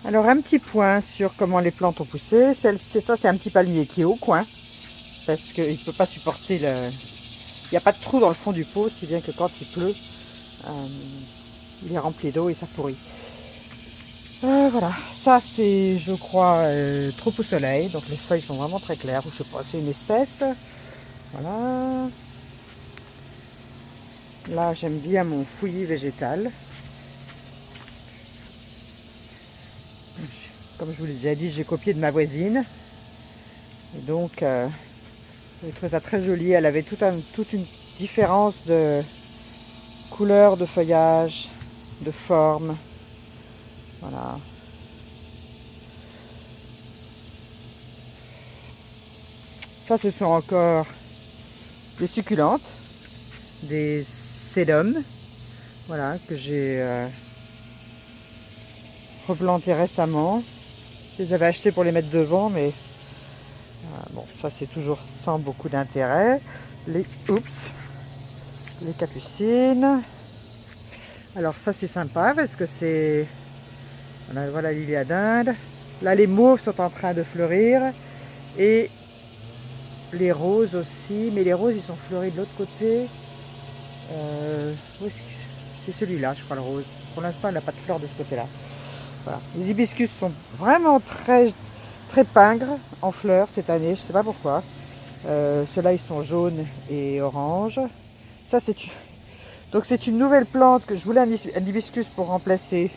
Alors un petit point sur comment les plantes ont poussé. C'est un petit palmier qui est au coin parce qu'il ne peut pas supporter le... Il n'y a pas de trou dans le fond du pot, si bien que quand il pleut, euh, il est rempli d'eau et ça pourrit. Voilà, ça c'est, je crois, trop au soleil, donc les feuilles sont vraiment très claires. Je sais pas, c'est une espèce. Voilà. Là, j'aime bien mon fouillis végétal. Comme je vous l'ai déjà dit, j'ai copié de ma voisine. Et donc, j'ai trouvé ça très joli. Elle avait toute une différence de couleur, de feuillage, de forme. Voilà. Ça, ce sont encore des succulentes, des sédums, voilà, que j'ai replanté récemment. Je les avais achetés pour les mettre devant, mais bon, ça c'est toujours sans beaucoup d'intérêt. Les capucines. Alors ça c'est sympa parce que c'est... Voilà l'Iliade d'Inde. Là les mauves sont en train de fleurir. Et les roses aussi. Mais les roses ils sont fleuris de l'autre côté. C'est celui-là je crois le rose. Pour l'instant il n'a pas de fleurs de ce côté-là. Voilà. Les hibiscus sont vraiment très pingres en fleurs cette année. Je ne sais pas pourquoi. Ceux-là ils sont jaunes et oranges. Ça donc c'est une nouvelle plante que je voulais un hibiscus pour remplacer.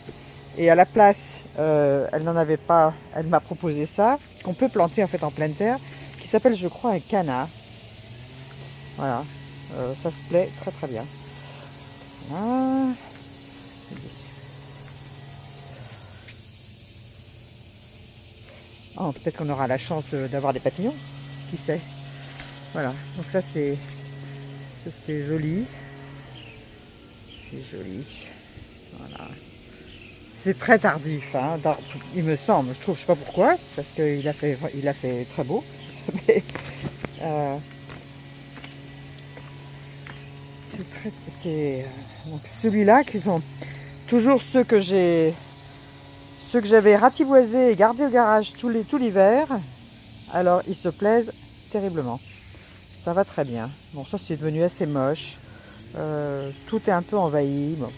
Et à la place, elle n'en avait pas, elle m'a proposé ça, qu'on peut planter en fait en pleine terre, qui s'appelle je crois un canard. Voilà, ça se plaît très très bien. Voilà. Oh, peut-être qu'on aura la chance d'avoir des papillons, qui sait. Voilà, donc ça c'est joli. C'est joli. Voilà. C'est très tardif, hein, il me semble, je trouve, je sais pas pourquoi, parce qu'il a fait très beau. Mais, donc celui-là qui sont toujours ceux que j'avais ratiboisés et gardés au garage tout l'hiver. Alors ils se plaisent terriblement. Ça va très bien. Bon, ça c'est devenu assez moche. Tout est un peu envahi. Bon.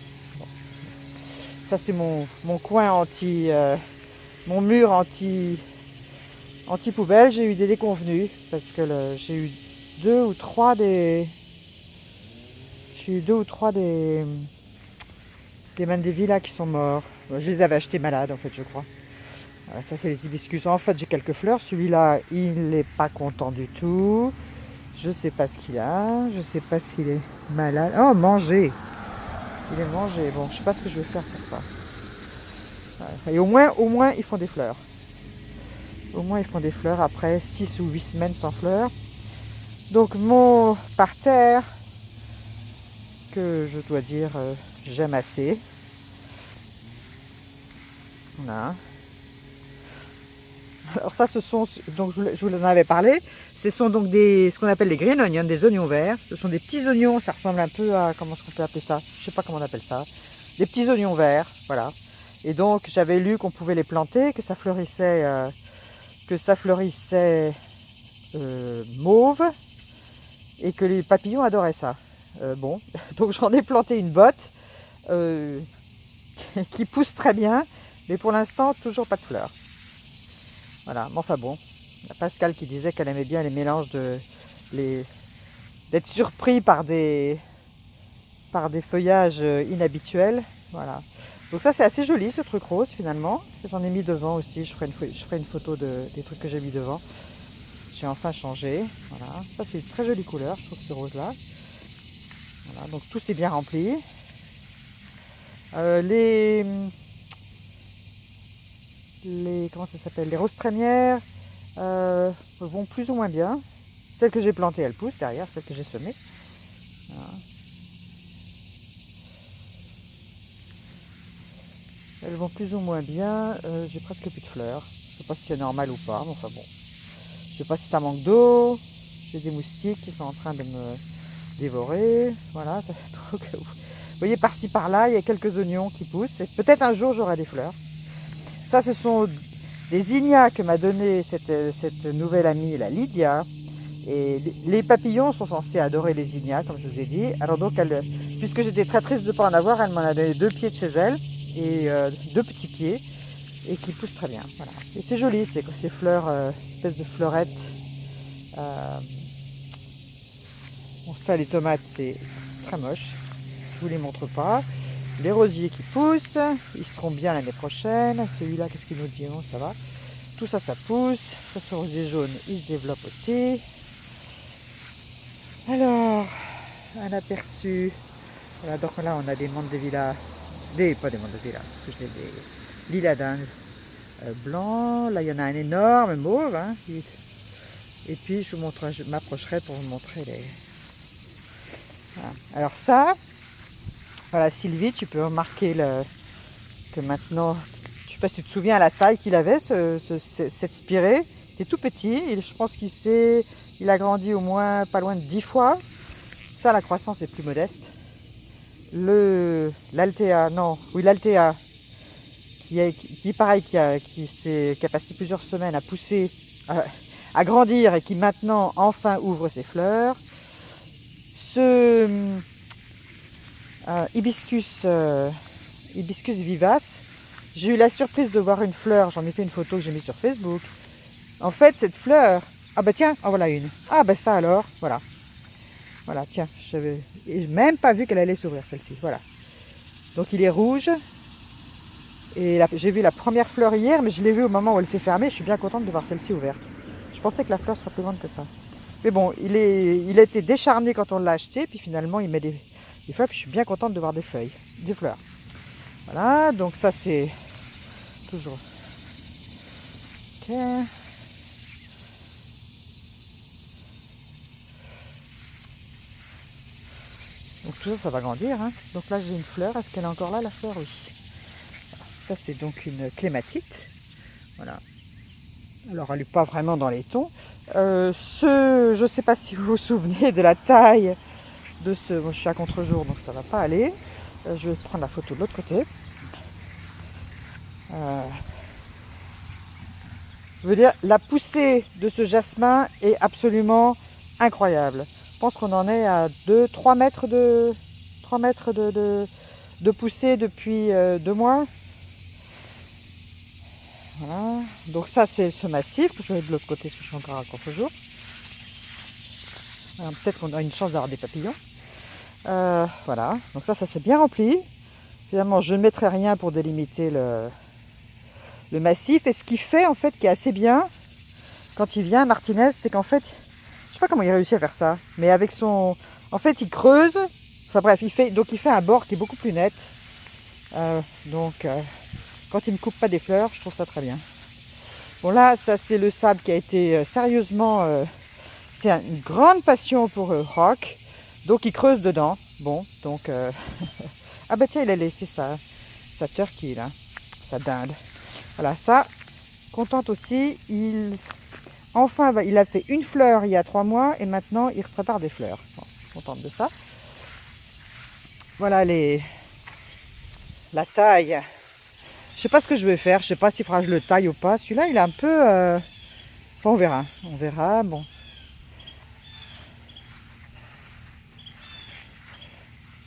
Ça c'est mon coin mon mur anti poubelle. J'ai eu des déconvenus parce que j'ai eu deux ou trois des mandévillas qui sont morts. Je les avais achetés malades en fait, je crois. Voilà, ça c'est les hibiscus. En fait j'ai quelques fleurs. Celui-là il n'est pas content du tout. Je sais pas ce qu'il a. Je sais pas s'il est malade. Oh, manger. Il est mangé. Bon, je sais pas ce que je vais faire pour ça. Ouais. Et au moins ils font des fleurs. Au moins ils font des fleurs après 6 ou 8 semaines sans fleurs. Donc mon parterre, que je dois dire j'aime assez. Voilà. Alors ça ce sont, donc je vous en avais parlé, ce sont donc ce qu'on appelle les green onions, des oignons verts. Ce sont des petits oignons, ça ressemble un peu à, comment est-ce qu'on peut appeler ça? Je sais pas comment on appelle ça. Des petits oignons verts, voilà. Et donc j'avais lu qu'on pouvait les planter, que ça fleurissait mauve et que les papillons adoraient ça. Bon, donc j'en ai planté une botte qui pousse très bien, mais pour l'instant toujours pas de fleurs. Voilà, mais enfin bon, il y a Pascal qui disait qu'elle aimait bien les mélanges d'être surpris par des feuillages inhabituels. Voilà. Donc ça c'est assez joli ce truc rose finalement. J'en ai mis devant aussi, je ferai une photo des trucs que j'ai mis devant. J'ai enfin changé. Voilà. Ça c'est une très jolie couleur, je trouve ce rose là. Voilà, donc tout c'est bien rempli. Comment ça s'appelle, les roses trémières vont plus ou moins bien. Celles que j'ai plantées, elles poussent derrière, celles que j'ai semées. Voilà. Elles vont plus ou moins bien. J'ai presque plus de fleurs. Je ne sais pas si c'est normal ou pas, mais enfin bon. Je ne sais pas si ça manque d'eau. J'ai des moustiques qui sont en train de me dévorer. Voilà. Donc, vous voyez, par-ci par-là, il y a quelques oignons qui poussent. Et peut-être un jour j'aurai des fleurs. Ça, ce sont des zinnias que m'a donné cette nouvelle amie, la Lydia. Et les papillons sont censés adorer les zinnias, comme je vous ai dit. Alors donc, puisque j'étais très triste de ne pas en avoir, elle m'en a donné 2 pieds de chez elle et 2 petits pieds et qui poussent très bien. Voilà. Et c'est joli, c'est ces fleurs, espèce de fleurettes. Bon, ça, les tomates, c'est très moche. Je vous les montre pas. Les rosiers qui poussent, ils seront bien l'année prochaine. Celui-là, qu'est-ce qu'il nous dit? Non, ça va. Tout ça, ça pousse. Ça, ce rosier jaune, il se développe aussi. Alors, un aperçu. Voilà, donc là, on a des mandevilla, pas des mandevilla, parce que j'ai des lilas d'Inde blancs. Là, il y en a un énorme mauve. Hein, et puis, je m'approcherai pour vous montrer les... Voilà. Alors ça, voilà, Sylvie, tu peux remarquer que maintenant, je ne sais pas si tu te souviens la taille qu'il avait, cette spirée. Il est tout petit, je pense il a grandi au moins pas loin de 10 fois. Ça, la croissance est plus modeste. L'Altea, qui est pareil, qui a passé plusieurs semaines à pousser, à grandir et qui maintenant enfin ouvre ses fleurs. Ce hibiscus vivace, j'ai eu la surprise de voir une fleur, j'en ai fait une photo que j'ai mise sur Facebook. En fait, cette fleur, ah bah tiens, en voilà une. Ah bah ça alors, voilà. Voilà, tiens, j'avais même pas vu qu'elle allait s'ouvrir celle-ci, voilà. Donc il est rouge. Et j'ai vu la première fleur hier, mais je l'ai vue au moment où elle s'est fermée. Je suis bien contente de voir celle-ci ouverte. Je pensais que la fleur serait plus grande que ça. Mais bon, il a été décharné quand on l'a acheté, puis finalement il met des fleurs, puis je suis bien contente de voir des feuilles, des fleurs. Voilà, donc ça c'est toujours... Ok. Donc tout ça, ça va grandir. Hein. Donc là j'ai une fleur, est-ce qu'elle est encore là la fleur? Oui. Ça c'est donc une clématite. Voilà. Alors elle n'est pas vraiment dans les tons. Je ne sais pas si vous vous souvenez de la taille de ce... Bon, je suis à contre-jour donc ça ne va pas aller. Je vais prendre la photo de l'autre côté. Je veux dire, la poussée de ce jasmin est absolument incroyable. Je pense qu'on en est à 3 mètres de poussée depuis 2 mois. Voilà. Donc ça c'est ce massif. Je vais de l'autre côté parce que je suis encore à contre-jour. Peut-être qu'on a une chance d'avoir des papillons. Voilà. Donc ça s'est bien rempli. Finalement, je ne mettrai rien pour délimiter le massif. Et ce qui fait en fait qui est assez bien quand il vient, Martinez, c'est qu'en fait, je sais pas comment il réussit à faire ça, mais avec son... En fait, il creuse. Enfin bref, il fait un bord qui est beaucoup plus net. Quand il ne coupe pas des fleurs, je trouve ça très bien. Bon là, ça c'est le sable qui a été sérieusement... c'est une grande passion pour Rock. Donc il creuse dedans. Bon, donc... ah bah tiens, il a laissé sa turkey là, sa dinde. Voilà, ça, contente aussi. Enfin, il a fait une fleur il y a 3 mois et maintenant il prépare des fleurs. Bon, contente de ça. Voilà la taille. Je sais pas ce que je vais faire. Je sais pas s'il faudra que je le taille ou pas. Celui-là, il est un peu... Enfin, on verra. On verra. Bon.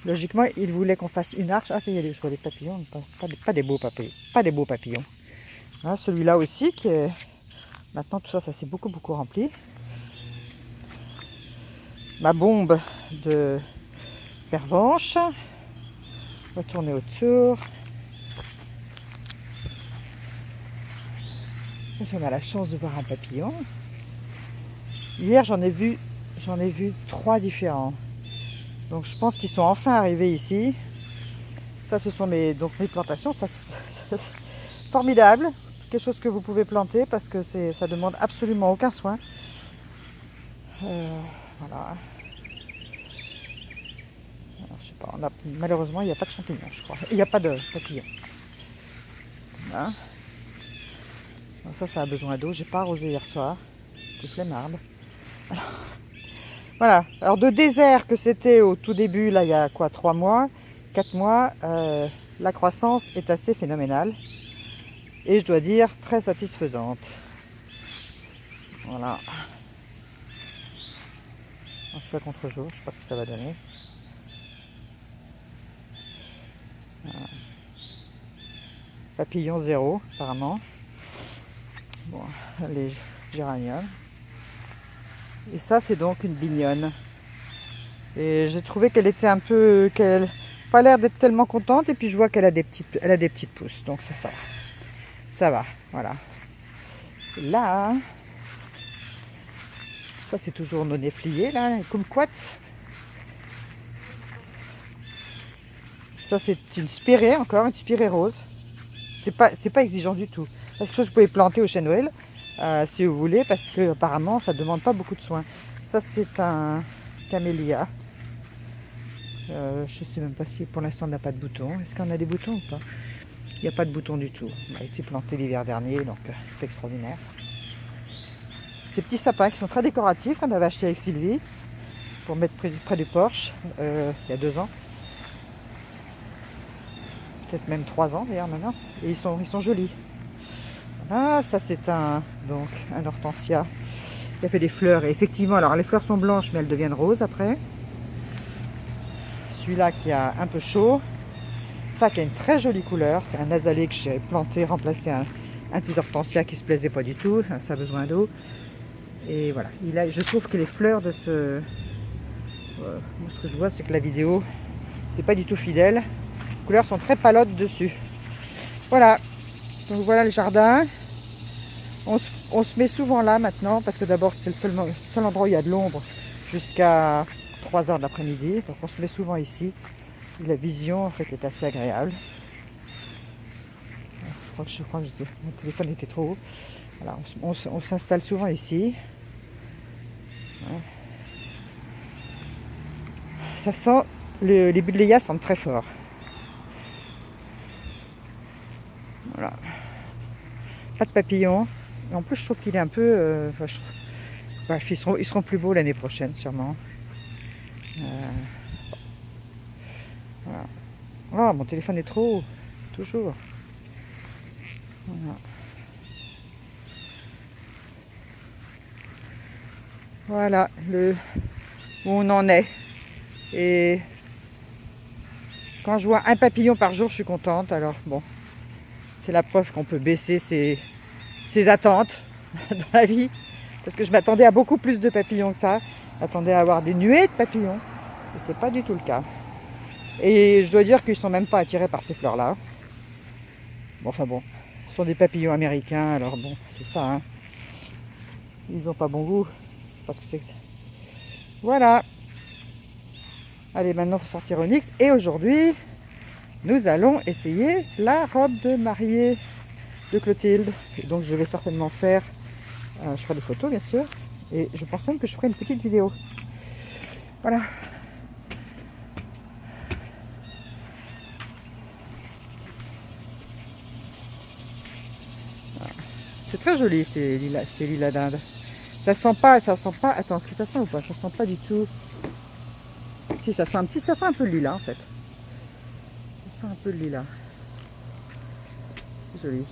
Logiquement, il voulait qu'on fasse une arche. Ah, il y a je vois des papillons. Pas des beaux papillons. Pas des beaux papillons. Voilà, celui-là aussi qui est... Maintenant, tout ça, ça s'est beaucoup rempli. Ma bombe de pervenche. On va tourner autour. On a la chance de voir un papillon. Hier, j'en ai vu 3 différents. Donc, je pense qu'ils sont enfin arrivés ici. Ça, ce sont mes plantations. Ça, c'est formidable. Quelque chose que vous pouvez planter parce que ça demande absolument aucun soin. Voilà. Alors, je sais pas. Malheureusement, il n'y a pas de champignons, je crois. Il n'y a pas de papillons. Voilà. Alors ça a besoin d'eau. J'ai pas arrosé hier soir. C'est flemmarde. Alors, voilà. Alors de désert que c'était au tout début, là il y a quoi, 3 mois, 4 mois, la croissance est assez phénoménale. Et je dois dire, très satisfaisante. Voilà. Je fais à contre-jour, je sais pas ce que ça va donner. Voilà. Papillon zéro, apparemment. Bon, les géraniums. Et ça, c'est donc une bignonne. Et j'ai trouvé qu'elle était un peu... qu'elle n'a pas l'air d'être tellement contente. Et puis je vois qu'elle a des petites pousses. Donc ça va. Ça va, voilà. Et là, ça c'est toujours nos néfliers, là, les kumquats. Ça c'est une spirée encore, une spirée rose. C'est pas exigeant du tout. C'est quelque chose que vous pouvez planter au chêne-noël si vous voulez, parce que apparemment ça demande pas beaucoup de soins. Ça c'est un camélia. Je sais même pas si pour l'instant on n'a pas de boutons. Est-ce qu'on a des boutons ou pas? Il n'y a pas de boutons du tout. Il a été planté l'hiver dernier, donc c'est extraordinaire. Ces petits sapins qui sont très décoratifs qu'on avait acheté avec Sylvie pour mettre près du porche il y a 2 ans. Peut-être même 3 ans d'ailleurs maintenant. Et ils sont jolis. Ah, ça c'est un hortensia qui a fait des fleurs. Et effectivement, alors les fleurs sont blanches mais elles deviennent roses après. Celui-là qui a un peu chaud. Ça qui a une très jolie couleur. C'est un azalée que j'ai planté, remplacé un petit hortensia qui se plaisait pas du tout. Ça a besoin d'eau. Et voilà. Je trouve que les fleurs de ce... moi, ce que je vois, c'est que la vidéo, c'est pas du tout fidèle. Les couleurs sont très palotes dessus. Voilà. Donc voilà le jardin. On se met souvent là maintenant parce que d'abord c'est le seul endroit où il y a de l'ombre jusqu'à 3 h de l'après-midi. Donc on se met souvent ici. Et la vision en fait est assez agréable. Je crois que mon téléphone était trop haut. Voilà, on s'installe souvent ici. Ouais. Ça sent, les buddléias sentent très fort. Voilà. Pas de papillons. En plus, je trouve qu'il est un peu... bref, ils seront plus beaux l'année prochaine, sûrement. Voilà. Oh, mon téléphone est trop haut. Toujours. Voilà. Voilà où on en est. Et quand je vois un papillon par jour, je suis contente. Alors bon, c'est la preuve qu'on peut baisser ses attentes dans la vie. Parce que je m'attendais à beaucoup plus de papillons que ça. Je m'attendais à avoir des nuées de papillons. Et c'est pas du tout le cas. Et je dois dire qu'ils sont même pas attirés par ces fleurs-là. Bon, enfin bon, ce sont des papillons américains. Alors bon, c'est ça. Hein. Ils ont pas bon goût. Parce que c'est... Voilà. Allez, maintenant, il faut sortir Onyx. Et aujourd'hui, nous allons essayer la robe de mariée de Clotilde. Et donc, je vais certainement faire... je ferai des photos, bien sûr. Et je pense même que je ferai une petite vidéo. Voilà. C'est très joli, ces lilas d'Inde. Ça sent pas... Attends, est-ce que ça sent ou pas? Ça sent pas du tout... Si, ça sent un peu le lilas, en fait. Ça sent un peu le lilas. Joli.